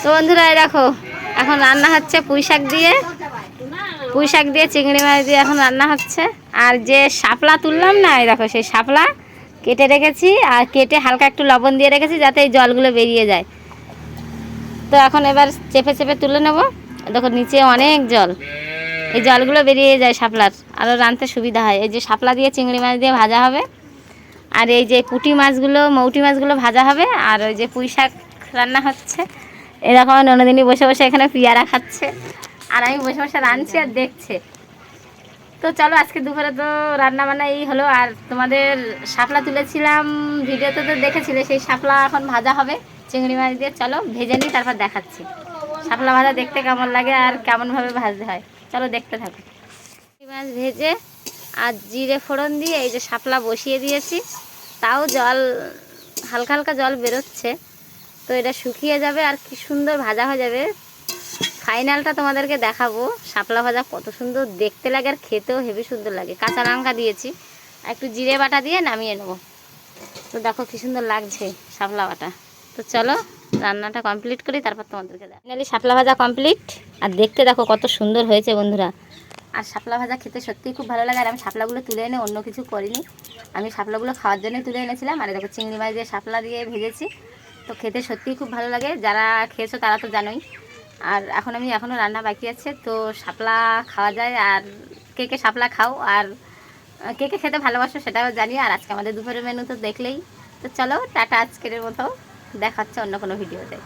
তো বন্ধুরা এই দেখো এখন রান্না হচ্ছে পুঁই শাক দিয়ে চিংড়ি মাছ দিয়ে এখন রান্না হচ্ছে। আর যে শাপলা তুললাম না, এই দেখো সেই শাপলা কেটে রেখেছি, আর কেটে হালকা একটু লবণ দিয়ে রেখেছি যাতে এই জলগুলো বেরিয়ে যায়। তো এখন এবার চেপে চেপে তুলে নেব। দেখো নিচে অনেক জল, এই জলগুলো বেরিয়ে যায় শাপলার, আরও রাঁধতে সুবিধা হয়। এই যে শাপলা দিয়ে চিংড়ি মাছ দিয়ে ভাজা হবে, আর এই যে পুঁটি মাছগুলো মৌটি মাছগুলো ভাজা হবে, আর ওই যে পুঁই শাক রান্না হচ্ছে। এরকম ননদিনী বসে বসে এখানে পেয়ারা খাচ্ছে, আর আমি বসে বসে রাঁধছি আর দেখছে। তো চলো আজকে দুপুরে তো রান্না বান্না এই হলো। আর তোমাদের শাপলা তুলেছিলাম, ভিডিওতে তো দেখেছিলে, সেই শাপলা এখন ভাজা হবে চিংড়ি মাছ দিয়ে। চলো ভেজে নিই, তারপর দেখাচ্ছি শাপলা ভাজা দেখতে কেমন লাগে আর কেমনভাবে ভাজতে হয়। চলো দেখতে থাকো। চিংড়ি মাছ ভেজে আর জিরে ফোড়ন দিয়ে এই যে শাপলা বসিয়ে দিয়েছি, তাও জল হালকা হালকা জল বেরোচ্ছে। তো এটা শুকিয়ে যাবে আর কি সুন্দর ভাজা হয়ে যাবে। ফাইনালটা তোমাদেরকে দেখাবো। শাপলা ভাজা কত সুন্দর দেখতে লাগে আর খেতেও হেভি সুন্দর লাগে। কাঁচা লঙ্কা দিয়েছি, একটু জিরে বাটা দিয়ে নামিয়ে নেবো। তো দেখো কি সুন্দর লাগছে শাপলা বাটা। তো চলো রান্নাটা কমপ্লিট করি, তারপর তোমাদেরকে দেখ। ফাইনালি শাপলা ভাজা কমপ্লিট, আর দেখতে দেখো কত সুন্দর হয়েছে বন্ধুরা। আর শাপলা ভাজা খেতে সত্যিই খুব ভালো লাগে। আর আমি শাপলাগুলো তুলে এনে অন্য কিছু করিনি, আমি শাপলাগুলো খাওয়ার জন্যই তুলে এনেছিলাম। আর দেখো চিংড়ি মাছ দিয়ে শাপলা দিয়ে ভেজেছি, তো খেতে সত্যিই খুব ভালো লাগে। যারা খেয়েছো তারা তো জানোই। আর এখনও রান্না বাকি আছে। তো শাপলা খাওয়া যায়, আর কে কে শাপলা খাও আর কে কে খেতে ভালোবাসো সেটাও জানি। আর আজকে আমাদের দুপুরের মেনু তো দেখলেই। তো চলো টাটা, আজকের মতো দেখা হচ্ছে অন্য কোনো ভিডিওতে।